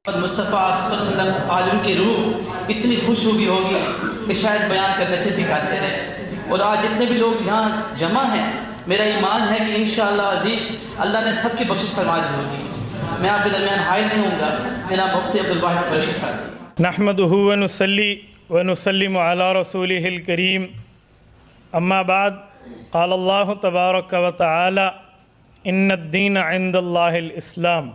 مصطفیٰ صلی اللہ علیہ وسلم آج ان کی روح اتنی خوش ہوگی کہ شاید بیان کرنے سے بھی قاصر ہے۔ اور آج جتنے بھی لوگ یہاں جمع ہیں، میرا ایمان ہے کہ انشاءاللہ عزیز اللہ نے سب کی بخشش فرما دی ہوگی۔ میں آپ کے درمیان حائل نہیں ہوں گا، میرا مفتی عبدالواحد قریشی صاحب۔ نحمدہ ونصلی ونسلم علی رسولہ الکریم، اما بعد، قال اللہ تبارک و تعالی ان الدین عند اللہ الاسلام۔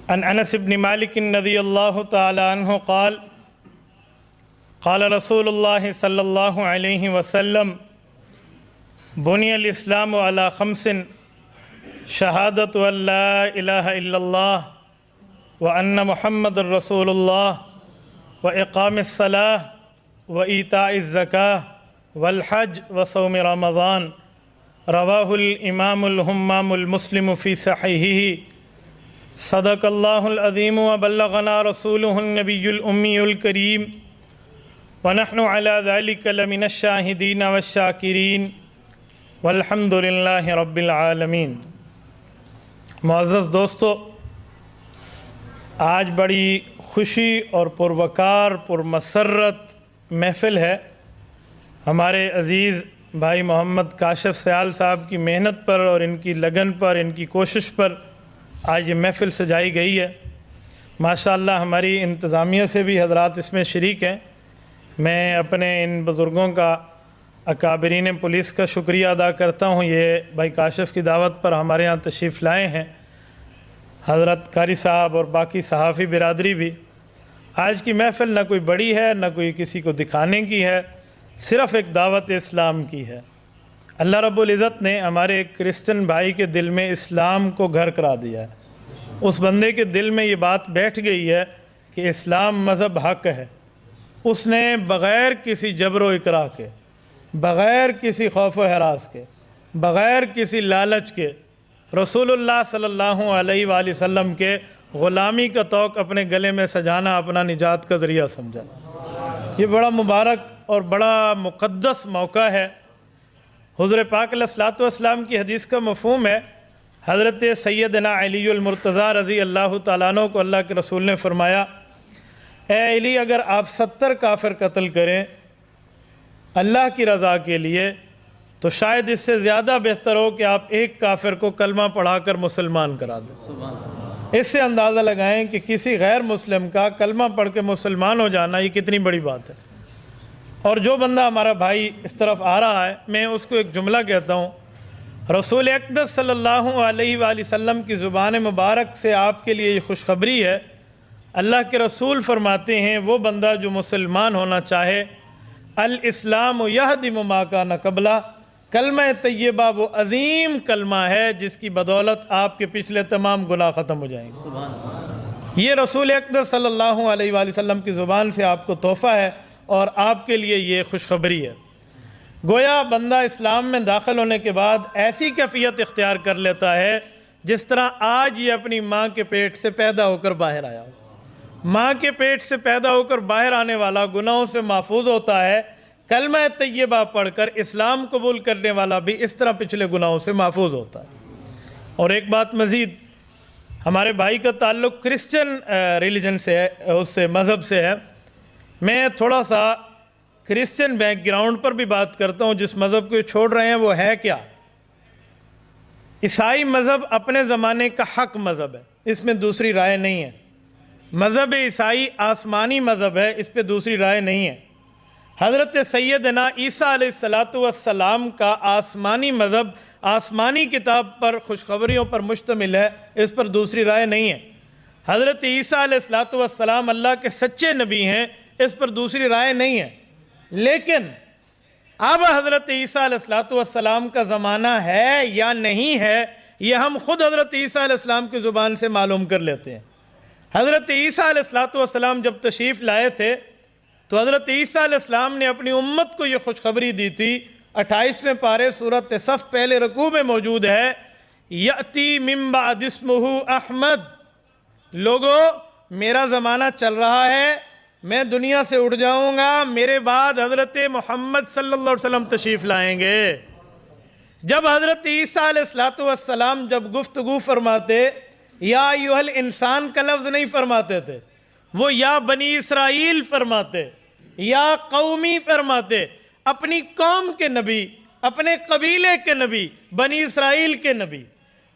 عن انس بن مالک رضی اللہ تعالی عنہ قال قال رسول اللہ صلی اللہ علیہ وسلم بنی الاسلام علی خمس شہادت ان لا الہ الا اللہ وان محمد رسول اللہ واقام الصلاة وایتاء الزکاة والحج وصوم رمضان، رواہ الامام الہمام المسلم فی صحیحہ۔ صدق اللہ العظیم وبلغنا رسولہ النبی الامی الکریم ونحن علی ذلک لمن الشاہدین والشاکرین والحمد للہ رب العالمین۔ معزز دوستو، آج بڑی خوشی اور پروقار پرمسرت محفل ہے۔ ہمارے عزیز بھائی محمد کاشف سیال صاحب کی محنت پر اور ان کی لگن پر، ان کی کوشش پر آج یہ محفل سجائی گئی ہے۔ ماشاءاللہ ہماری انتظامیہ سے بھی حضرات اس میں شریک ہیں۔ میں اپنے ان بزرگوں کا، اکابرین پولیس کا شکریہ ادا کرتا ہوں، یہ بھائی کاشف کی دعوت پر ہمارے ہاں تشریف لائے ہیں، حضرت قاری صاحب اور باقی صحافی برادری بھی۔ آج کی محفل نہ کوئی بڑی ہے، نہ کوئی کسی کو دکھانے کی ہے، صرف ایک دعوت اسلام کی ہے۔ اللہ رب العزت نے ہمارے ایک کرسچن بھائی کے دل میں اسلام کو گھر کرا دیا ہے۔ اس بندے کے دل میں یہ بات بیٹھ گئی ہے کہ اسلام مذہب حق ہے۔ اس نے بغیر کسی جبر و اکراہ کے، بغیر کسی خوف و ہراس کے، بغیر کسی لالچ کے رسول اللہ صلی اللہ علیہ وآلہ وسلم کے غلامی کا طوق اپنے گلے میں سجانا اپنا نجات کا ذریعہ سمجھا۔ یہ بڑا مبارک اور بڑا مقدس موقع ہے۔ حضور پاک علیہ الصلوۃ والسلام کی حدیث کا مفہوم ہے، حضرت سیدنا علی المرتضیٰ رضی اللہ تعالیٰ عنہ کو اللہ کے رسول نے فرمایا، اے علی، اگر آپ 70 کافر قتل کریں اللہ کی رضا کے لیے تو شاید اس سے زیادہ بہتر ہو کہ آپ ایک کافر کو کلمہ پڑھا کر مسلمان کرا دیں۔ اس سے اندازہ لگائیں کہ کسی غیر مسلم کا کلمہ پڑھ کے مسلمان ہو جانا یہ کتنی بڑی بات ہے۔ اور جو بندہ ہمارا بھائی اس طرف آ رہا ہے، میں اس کو ایک جملہ کہتا ہوں، رسول اقدس صلی اللہ علیہ وآلہ وسلم کی زبان مبارک سے آپ کے لیے یہ خوشخبری ہے۔ اللہ کے رسول فرماتے ہیں، وہ بندہ جو مسلمان ہونا چاہے، الاسلام یہدم ما کان قبلہ، کلمہ طیبہ وہ عظیم کلمہ ہے جس کی بدولت آپ کے پچھلے تمام گناہ ختم ہو جائیں گے۔ یہ رسول اقدس صلی اللہ علیہ وآلہ وسلم کی زبان سے آپ کو تحفہ ہے اور آپ کے لیے یہ خوشخبری ہے۔ گویا بندہ اسلام میں داخل ہونے کے بعد ایسی کیفیت اختیار کر لیتا ہے جس طرح آج یہ اپنی ماں کے پیٹ سے پیدا ہو کر باہر آیا ہو۔ ماں کے پیٹ سے پیدا ہو کر باہر آنے والا گناہوں سے محفوظ ہوتا ہے، کلمہ طیبہ پڑھ کر اسلام قبول کرنے والا بھی اس طرح پچھلے گناہوں سے محفوظ ہوتا ہے۔ اور ایک بات مزید، ہمارے بھائی کا تعلق کرسچن ریلیجن سے ہے، اس سے مذہب سے ہے۔ میں تھوڑا سا کرسچن بیک گراؤنڈ پر بھی بات کرتا ہوں، جس مذہب کو یہ چھوڑ رہے ہیں وہ ہے کیا؟ عیسائی مذہب اپنے زمانے کا حق مذہب ہے، اس میں دوسری رائے نہیں ہے۔ مذہب عیسائی آسمانی مذہب ہے، اس پہ دوسری رائے نہیں ہے۔ حضرت سیدنا عیسیٰ علیہ السلام کا آسمانی مذہب آسمانی کتاب پر خوشخبریوں پر مشتمل ہے، اس پر دوسری رائے نہیں ہے۔ حضرت عیسیٰ علیہ السلام اللہ کے سچے نبی ہیں، اس پر دوسری رائے نہیں ہے۔ لیکن اب حضرت عیسیٰ علیہ السلام کا زمانہ ہے یا نہیں ہے، یہ ہم خود حضرت عیسیٰ علیہ السلام کی زبان سے معلوم کر لیتے ہیں۔ حضرت عیسیٰ علیہ السلام جب تشریف لائے تھے تو حضرت عیسیٰ علیہ السلام نے اپنی امت کو یہ خوشخبری دی تھی۔ 28ویں پارے سورۃ صف پہلے رکوع میں موجود ہے، یأتی من بعد اسمہ احمد، لوگو میرا زمانہ چل رہا ہے، میں دنیا سے اٹھ جاؤں گا، میرے بعد حضرت محمد صلی اللہ علیہ وسلم تشریف لائیں گے۔ جب حضرت عیسیٰ علیہ السلام جب گفتگو فرماتے یا ایوہل انسان کا لفظ نہیں فرماتے تھے، وہ یا بنی اسرائیل فرماتے، یا قومی فرماتے، اپنی قوم کے نبی، اپنے قبیلے کے نبی، بنی اسرائیل کے نبی۔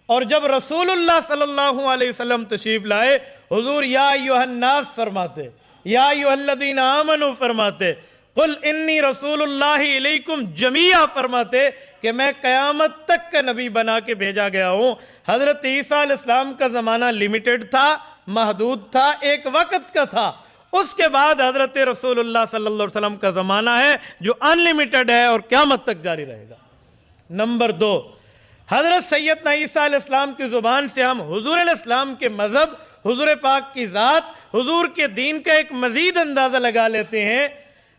اور جب رسول اللہ صلی اللہ علیہ وسلم تشریف لائے، حضور یا ایھا الناس فرماتے، یا ایھا الذین آمنوا فرماتے، قل انی رسول اللہ علیکم جمیعا فرماتے کہ میں قیامت تک کا نبی بنا کے بھیجا گیا ہوں۔ حضرت عیسیٰ علیہ السلام کا زمانہ لیمیٹڈ تھا، محدود تھا، ایک وقت کا تھا۔ اس کے بعد حضرت رسول اللہ صلی اللہ علیہ وسلم کا زمانہ ہے جو ان لمیٹڈ ہے اور قیامت تک جاری رہے گا۔ نمبر 2، حضرت سیدنا عیسیٰ علیہ السلام کی زبان سے ہم حضور علیہ السلام کے مذہب، حضور پاک کی ذات، حضور کے دین کا ایک مزید اندازہ لگا لیتے ہیں۔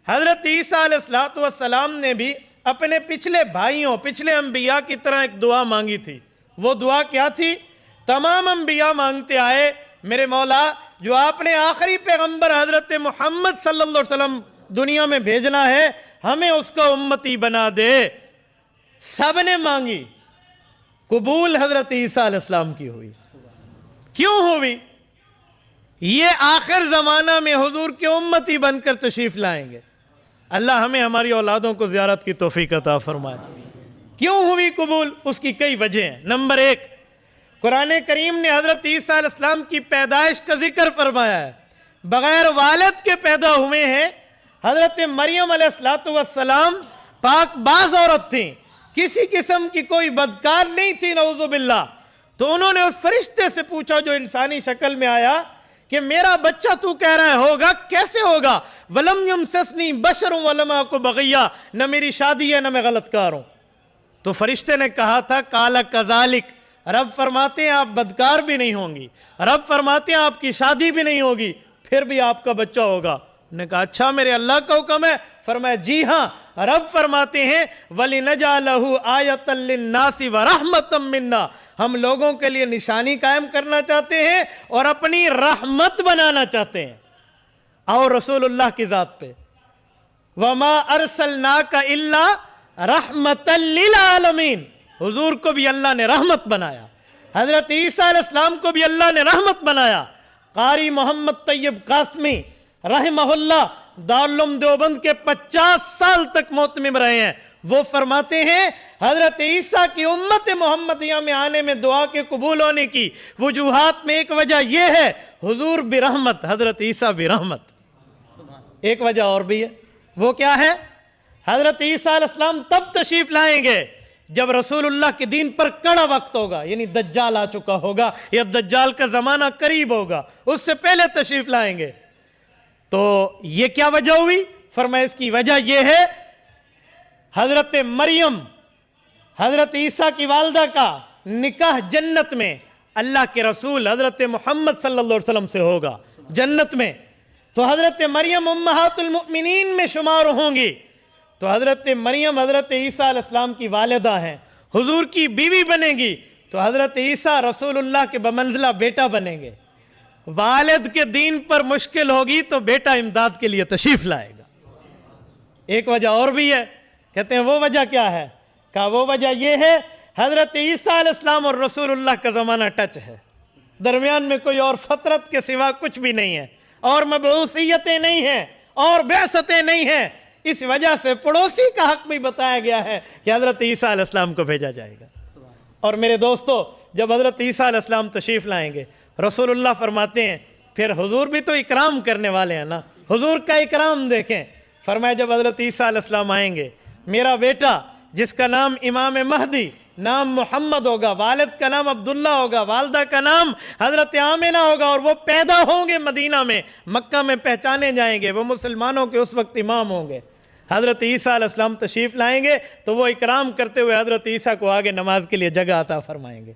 حضرت عیسیٰ علیہ السلام نے بھی اپنے پچھلے بھائیوں، پچھلے انبیاء کی طرح ایک دعا مانگی تھی۔ وہ دعا کیا تھی؟ تمام انبیاء مانگتے آئے، میرے مولا جو آپ نے آخری پیغمبر حضرت محمد صلی اللہ علیہ وسلم دنیا میں بھیجنا ہے، ہمیں اس کا امتی بنا دے۔ سب نے مانگی، قبول حضرت عیسیٰ علیہ السلام کی ہوئی۔ کیوں ہوئی؟ یہ آخر زمانہ میں حضور کے امتی بن کر تشریف لائیں گے۔ اللہ ہمیں ہماری اولادوں کو زیارت کی توفیق عطا فرمائے۔ کیوں ہوئی قبول؟ اس کی کئی وجہ ہیں۔ نمبر 1، قرآن کریم نے حضرت عیسیٰ علیہ السلام کی پیدائش کا ذکر فرمایا ہے۔ بغیر والد کے پیدا ہوئے ہیں۔ حضرت مریم علیہ السلام پاک باز عورت تھیں، کسی قسم کی کوئی بدکار نہیں تھی، نعوذ باللہ۔ تو انہوں نے اس فرشتے سے پوچھا جو انسانی شکل میں آیا کہ میرا بچہ تو کہہ رہا ہے ہوگا، کیسے ہوگا؟ وَلَمْ يَمْسَسْنِي بَشَرٌ وَلَمْ أَكُ بَغِيًّا، نہ میری شادی ہے نہ میں غلط کار ہوں۔ تو فرشتے نے کہا تھا قَالَ كَذَلِكَ، رب فرماتے ہیں آپ بدکار بھی نہیں ہوں گی، رب فرماتے ہیں آپ کی شادی بھی نہیں ہوگی، پھر بھی آپ کا بچہ ہوگا۔ نے کہا اچھا میرے اللہ کا حکم ہے؟ فرمایا جی ہاں۔ رب فرماتے ہیں وَلِنَجْعَلَهُ آیَةً لِلنَّاسِ وَرَحْمَةً مِنَّا، ہم لوگوں کے لیے نشانی قائم کرنا چاہتے ہیں اور اپنی رحمت بنانا چاہتے ہیں۔ اور رسول اللہ کی ذات پہ وَمَا أَرْسَلْنَاكَ إِلَّا رَحْمَةً لِلْعَالَمِينَ، حضور کو بھی اللہ نے رحمت بنایا، حضرت عیسیٰ علیہ السلام کو بھی اللہ نے رحمت بنایا۔ قاری محمد طیب قاسمی رحمہ اللہ دارالعلوم دیوبند کے 50 سال تک محتمم رہے ہیں، وہ فرماتے ہیں حضرت عیسیٰ کی امت محمدیہ میں آنے میں دعا کے قبول ہونے کی وجوہات میں ایک وجہ یہ ہے حضور بھی رحمت، حضرت عیسیٰ بھی رحمت۔ ایک وجہ اور بھی ہے، وہ کیا ہے؟ حضرت عیسیٰ علیہ السلام تب تشریف لائیں گے جب رسول اللہ کے دین پر کڑا وقت ہوگا، یعنی دجال آ چکا ہوگا یا دجال کا زمانہ قریب ہوگا، اس سے پہلے تشریف لائیں گے۔ تو یہ کیا وجہ ہوئی؟ فرمایا اس کی وجہ یہ ہے حضرت مریم، حضرت عیسیٰ کی والدہ کا نکاح جنت میں اللہ کے رسول حضرت محمد صلی اللہ علیہ وسلم سے ہوگا جنت میں۔ تو حضرت مریم امہات المؤمنین میں شمار ہوں گی۔ تو حضرت مریم حضرت عیسیٰ علیہ السلام کی والدہ ہیں، حضور کی بیوی بنے گی، تو حضرت عیسیٰ رسول اللہ کے بمنزلہ بیٹا بنیں گے۔ والد کے دین پر مشکل ہوگی تو بیٹا امداد کے لیے تشریف لائے گا۔ ایک وجہ اور بھی ہے، کہتے ہیں وہ وجہ کیا ہے؟ کہا وہ وجہ یہ ہے حضرت عیسیٰ علیہ السلام اور رسول اللہ کا زمانہ ٹچ ہے، درمیان میں کوئی اور فطرت کے سوا کچھ بھی نہیں ہے، اور مبعوثیتیں نہیں ہیں اور بعثتیں نہیں ہیں۔ اس وجہ سے پڑوسی کا حق بھی بتایا گیا ہے کہ حضرت عیسیٰ علیہ السلام کو بھیجا جائے گا۔ اور میرے دوستو، جب حضرت عیسیٰ علیہ السلام تشریف لائیں گے، رسول اللہ فرماتے ہیں پھر حضور بھی تو اکرام کرنے والے ہیں نا، حضور کا اکرام دیکھیں۔ فرمایا جب حضرت عیسیٰ علیہ السلام آئیں گے، میرا بیٹا جس کا نام امام مہدی، نام محمد ہوگا، والد کا نام عبداللہ ہوگا، والدہ کا نام حضرت آمنہ ہوگا، اور وہ پیدا ہوں گے مدینہ میں، مکہ میں پہچانے جائیں گے، وہ مسلمانوں کے اس وقت امام ہوں گے۔ حضرت عیسیٰ علیہ السلام تشریف لائیں گے تو وہ اکرام کرتے ہوئے حضرت عیسیٰ کو آگے نماز کے لیے جگہ عطا فرمائیں گے،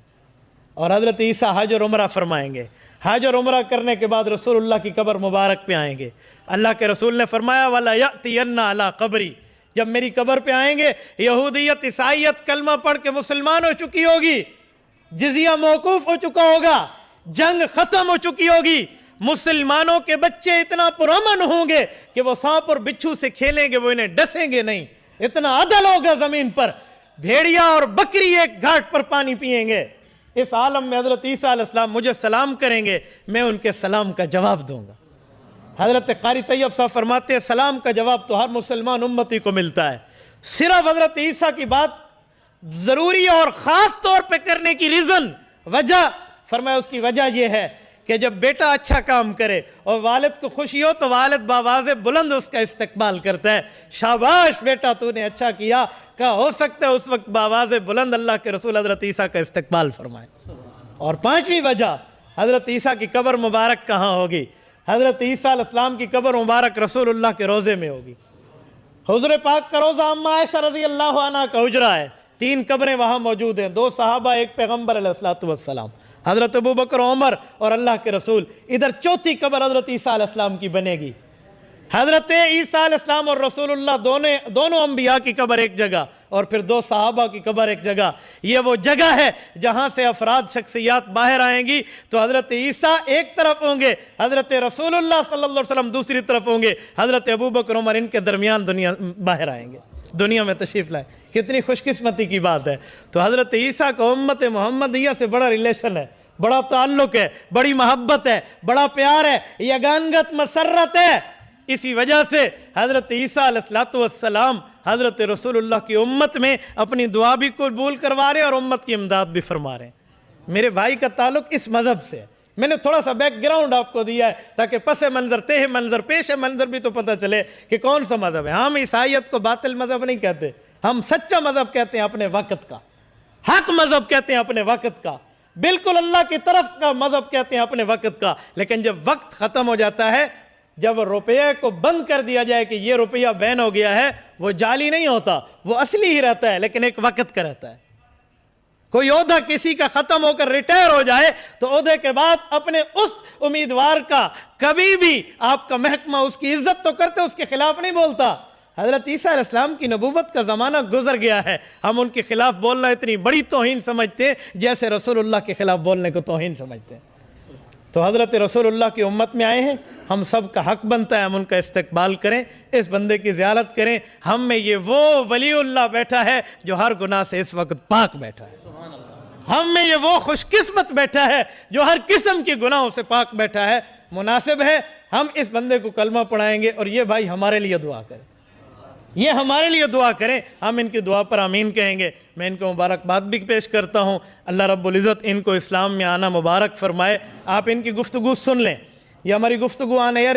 اور حضرت عیسیٰ حج اور عمرہ فرمائیں گے۔ حج اور عمرہ کرنے کے بعد رسول اللہ کی قبر مبارک پہ آئیں گے۔ اللہ کے رسول نے فرمایا وَلَا يَأْتِيَنَّ عَلَىٰ قَبْرِي، جب میری قبر پہ آئیں گے یہودیت عیسائیت کلمہ پڑھ کے مسلمان ہو چکی ہوگی، جزیہ موقوف ہو چکا ہوگا، جنگ ختم ہو چکی ہوگی، مسلمانوں کے بچے اتنا پرامن ہوں گے کہ وہ سانپ اور بچھو سے کھیلیں گے، وہ انہیں ڈسیں گے نہیں، اتنا عدل ہوگا زمین پر، بھیڑیا اور بکری ایک گھاٹ پر پانی پئیں گے، اس عالم میں حضرت عیسیٰ علیہ السلام مجھے سلام کریں گے، میں ان کے سلام کا جواب دوں گا۔ حضرت قاری طیب صاحب فرماتے ہیں سلام کا جواب تو ہر مسلمان امتی کو ملتا ہے، صرف حضرت عیسیٰ کی بات ضروری اور خاص طور پہ کرنے کی وجہ فرمایا اس کی وجہ یہ ہے کہ جب بیٹا اچھا کام کرے اور والد کو خوشی ہو تو والد بآواز بلند اس کا استقبال کرتا ہے، شاباش بیٹا تو نے اچھا کیا، کہ ہو سکتا ہے اس وقت بآواز بلند اللہ کے رسول حضرت عیسیٰ کا استقبال فرمائے۔ اور پانچویں وجہ حضرت عیسیٰ کی قبر مبارک کہاں ہوگی؟ حضرت عیسیٰ علیہ السلام کی قبر مبارک رسول اللہ کے روزے میں ہوگی۔ حضور پاک کا روزہ اما عائشہ رضی اللہ عنہ کا حجرہ ہے، 3 قبریں وہاں موجود ہیں، 2 صحابہ، 1 پیغمبر علیہ السلام، حضرت ابوبکر عمر اور اللہ کے رسول۔ ادھر چوتھی قبر حضرت عیسیٰ علیہ السلام کی بنے گی۔ حضرت عیسیٰ علیہ السلام اور رسول اللہ دونوں انبیاء کی قبر ایک جگہ اور پھر 2 صحابہ کی قبر ایک جگہ۔ یہ وہ جگہ ہے جہاں سے افراد شخصیات باہر آئیں گی، تو حضرت عیسیٰ ایک طرف ہوں گے، حضرت رسول اللہ صلی اللہ علیہ وسلم دوسری طرف ہوں گے، حضرت ابوبکر عمر ان کے درمیان باہر آئیں گے، دنیا میں تشریف لائیں۔ کتنی خوش قسمتی کی بات ہے۔ تو حضرت عیسیٰ کا امت محمدیہ سے بڑا ریلیشن ہے، بڑا تعلق ہے، بڑی محبت ہے، بڑا پیار ہے، یگانگت مسرت ہے۔ اسی وجہ سے حضرت عیسیٰ علیہ السلام حضرت رسول اللہ کی امت میں اپنی دعا بھی قبول کروا رہے ہیں اور امت کی امداد بھی فرما رہے ہیں۔ میرے بھائی کا تعلق اس مذہب سے ہے۔ میں نے تھوڑا سا بیک گراؤنڈ آپ کو دیا ہے تاکہ پس منظر، تہ منظر، پیش منظر بھی تو پتہ چلے کہ کون سا مذہب ہے۔ ہم عیسائیت کو باطل مذہب نہیں کہتے، ہم سچا مذہب کہتے ہیں اپنے وقت کا، حق مذہب کہتے ہیں اپنے وقت کا، بالکل اللہ کی طرف کا مذہب کہتے ہیں اپنے وقت کا۔ لیکن جب وقت ختم ہو جاتا ہے، جب روپیہ کو بند کر دیا جائے کہ یہ روپیہ بین ہو گیا ہے، وہ جعلی نہیں ہوتا، وہ اصلی ہی رہتا ہے، لیکن ایک وقت کا رہتا ہے۔ کوئی عہدہ کسی کا ختم ہو کر ریٹائر ہو جائے تو عہدے کے بعد اپنے اس امیدوار کا کبھی بھی آپ کا محکمہ اس کی عزت تو کرتے، اس کے خلاف نہیں بولتا۔ حضرت عیسیٰ علیہ السلام کی نبوت کا زمانہ گزر گیا ہے، ہم ان کے خلاف بولنا اتنی بڑی توہین سمجھتے جیسے رسول اللہ کے خلاف بولنے کو توہین سمجھتے ہیں۔ تو حضرت رسول اللہ کی امت میں آئے ہیں، ہم سب کا حق بنتا ہے ہم ان کا استقبال کریں، اس بندے کی زیارت کریں۔ ہم میں یہ وہ ولی اللہ بیٹھا ہے جو ہر گناہ سے اس وقت پاک بیٹھا ہے، ہم میں یہ وہ خوش قسمت بیٹھا ہے جو ہر قسم کی گناہوں سے پاک بیٹھا ہے۔ مناسب ہے ہم اس بندے کو کلمہ پڑھائیں گے اور یہ بھائی ہمارے لیے دعا کریں، یہ ہمارے لیے دعا کریں، ہم ان کی دعا پر آمین کہیں گے۔ میں ان کو مبارکباد بھی پیش کرتا ہوں، اللہ رب العزت ان کو اسلام میں آنا مبارک فرمائے۔ آپ ان کی گفتگو سن لیں، یہ ہماری گفتگو آن ایئر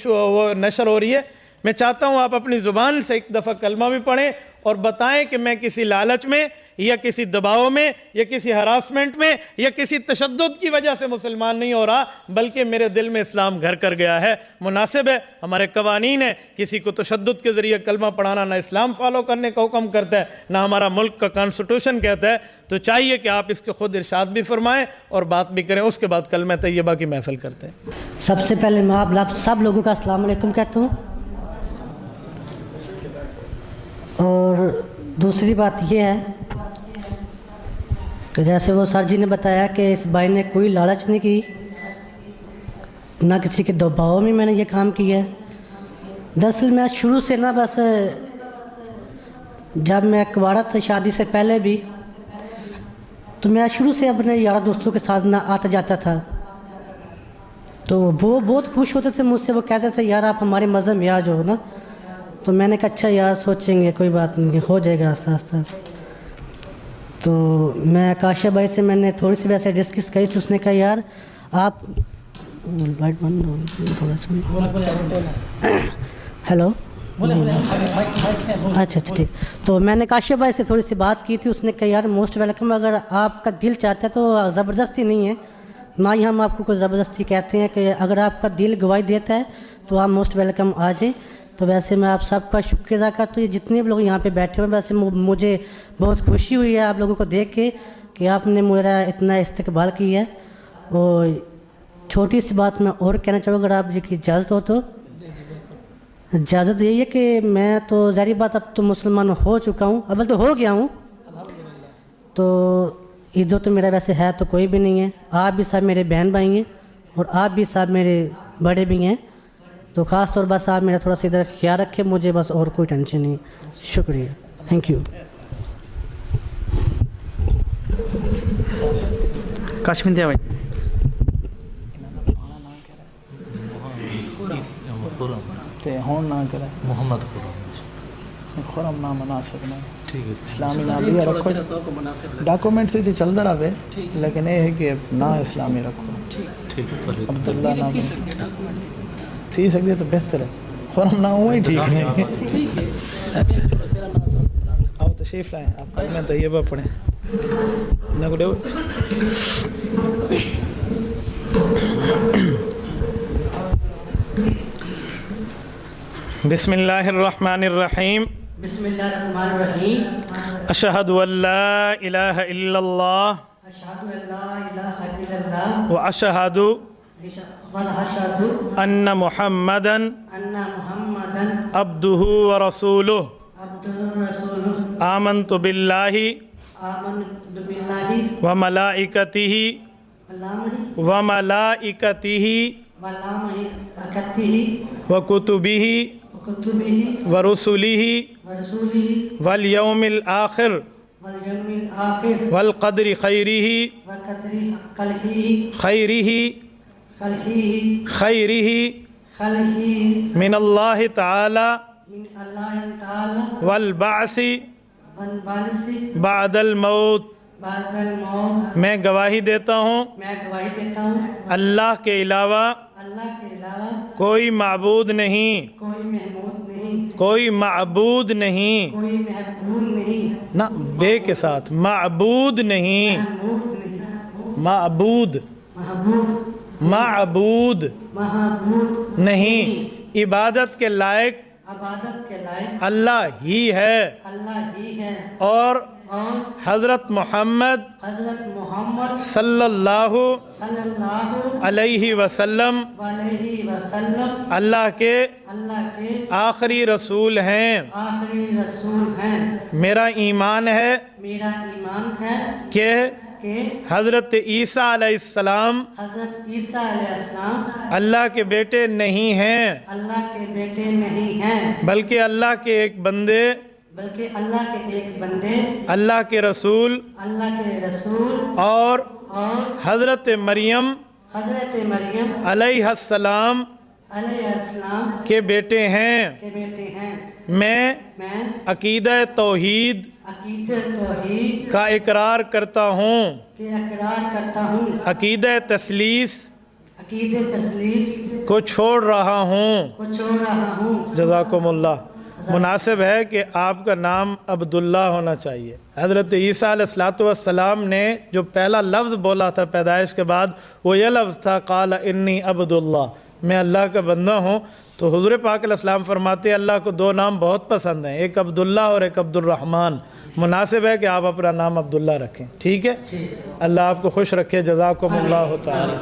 وہ نشر ہو رہی ہے۔ میں چاہتا ہوں آپ اپنی زبان سے ایک دفعہ کلمہ بھی پڑھیں اور بتائیں کہ میں کسی لالچ میں یا کسی دباؤ میں یا کسی ہراسمنٹ میں یا کسی تشدد کی وجہ سے مسلمان نہیں ہو رہا، بلکہ میرے دل میں اسلام گھر کر گیا ہے۔ مناسب ہے، ہمارے قوانین ہیں، کسی کو تشدد کے ذریعے کلمہ پڑھانا نہ اسلام فالو کرنے کا حکم کرتا ہے، نہ ہمارا ملک کا کانسٹیٹیوشن کہتا ہے۔ تو چاہیے کہ آپ اس کے خود ارشاد بھی فرمائیں اور بات بھی کریں، اس کے بعد کلمہ طیبہ کی محفل کرتے ہیں۔ سب سے پہلے میں آپ سب لوگوں کا السلام علیکم کہتا ہوں، اور دوسری بات یہ ہے کہ جیسے وہ سر جی نے بتایا کہ اس بھائی نے کوئی لالچ نہیں کی، نہ کسی کے دباؤ میں نے یہ کام کیا ہے۔ دراصل میں شروع سے نا بس جب میں کواڑا تھا شادی سے پہلے بھی، تو میں شروع سے اپنے یار دوستوں کے ساتھ نہ آتا جاتا تھا، تو وہ بہت خوش ہوتے تھے مجھ سے، وہ کہتے تھے یار آپ ہمارے مذہب میں آ جاؤ نا۔ تو میں نے کہا اچھا یار سوچیں گے، کوئی بات نہیں، ہو جائے گا آہستہ آہستہ۔ تو میں کاشف بھائی سے میں نے تھوڑی سی ویسے ڈسکس کی تھی، اس نے کہا یار آپ لائٹ بند ہو تھوڑا سا، ہیلو اچھا ٹھیک۔ تو میں نے کاشف بھائی سے تھوڑی سی بات کی تھی، اس نے کہا یار موسٹ ویلکم، اگر آپ کا دل چاہتا ہے تو زبردستی نہیں ہے، نہ ہی ہم آپ کو کوئی زبردستی کہتے ہیں، کہ اگر آپ کا دل گواہی دیتا ہے تو آپ موسٹ ویلکم آ جائیں۔ تو ویسے میں آپ سب کا شکریہ ادا کرتا ہوں، یہ جتنے بھی لوگ یہاں پہ بیٹھے ہوئے، ویسے مجھے بہت خوشی ہوئی ہے آپ لوگوں کو دیکھ کے کہ آپ نے میرا اتنا استقبال کیا ہے۔ اور چھوٹی سی بات میں اور کہنا چاہوں، اگر آپ جی کی اجازت ہو تو اجازت یہی ہے کہ میں تو ظاہری بات اب تو مسلمان ہو چکا ہوں، اب تو ہو گیا ہوں، تو ادھر تو میرا ویسے ہے تو کوئی بھی نہیں ہے، آپ بھی صاحب میرے بہن بھائی ہیں اور آپ بھی صاحب میرے بڑے بھی ہیں، تو خاص طور بس آپ میرا تھوڑا سا ادھر خیال رکھیں، مجھے بس اور کوئی ٹینشن نہیں۔ شکریہ، تھینک یو۔ کاشف انتہا بھائی محمد خرم نام مناسب نہیں ٹھیک ہے اسلامی نام بھی رکھو ڈاکومنٹ سے چلتا رہے لیکن یہ ہے کہ نا اسلامی رکھو عبداللہ نام تھی سکتی ہے تو بہتر ہے خرم نام وہی ٹھیک نہیں آؤ تشریف لائیں آپ کلمہ طیبہ پڑھیں نہ کو بسم اللہ الرحمن الرحیم بسم اللہ الرحمن الرحیم اشہد ان لا الہ الا اللہ اشہد ان لا الہ الا اللہ واشہد واشہد ان محمدا ان محمدا عبدہ ورسولہ عبدہ ورسولہ آمنت باللہ آمنت باللہ وملائکتہ وملائکتہ وملائکتہ وکتبہ وکتبہ ورسلہ ورسولہ والیوم الآخر والیوم الآخر والقدر خیرہ وقدر خلقہ خیرہ خیرہ خلقہ من اللہ تعالی من اللہ تعالی والبعث والبعث بعد الموت بعد الموت میں گواہی دیتا ہوں میں گواہی دیتا ہوں اللہ کے علاوہ اللہ کے علاوہ کوئی معبود نہیں کوئی محمود نہیں کوئی معبود نہیں کوئی محبوب نہیں نہ بے کے ساتھ معبود نہیں محمود نہیں معبود محبوب معبود محبوب نہیں عبادت کے لائق عبادت کے لائق اللہ ہی ہے اللہ ہی ہے اور اور حضرت محمد حضرت محمد صلی اللہ صلی اللہ علیہ وسلم علیہ وسلم اللہ کے کے آخری رسول ہیں آخری رسول ہیں میرا ایمان ہے میرا ایمان ہے کہ کہ حضرت عیسیٰ علیہ السلام حضرت عیسیٰ علیہ السلام اللہ کے بیٹے نہیں ہیں اللہ کے بیٹے نہیں ہیں بلکہ اللہ کے ایک بندے بلکہ اللہ کے ایک بندے اللہ کے رسول اللہ کے رسول اور اور حضرت مریم حضرت مریم علیہ السلام علیہ السلام کے بیٹے ہیں کے بیٹے ہیں میں میں عقیدہ توحید عقیدہ توحید کا اقرار کرتا ہوں کے اقرار کرتا ہوں عقیدہ تثلیث عقیدہ تثلیث کو چھوڑ رہا ہوں کو چھوڑ رہا ہوں جزاکم اللہ مناسب ہے کہ آپ کا نام عبداللہ ہونا چاہیے حضرت عیسیٰ علیہ السلام نے جو پہلا لفظ بولا تھا پیدائش کے بعد وہ یہ لفظ تھا قال انی عبداللہ میں اللہ کا بندہ ہوں تو حضور پاک علیہ السلام فرماتے ہیں اللہ کو دو نام بہت پسند ہیں ایک عبداللہ اور ایک عبد الرحمن مناسب ہے کہ آپ اپنا نام عبداللہ رکھیں ٹھیک ہے اللہ آپ کو خوش رکھے جزاکم اللہ تعالی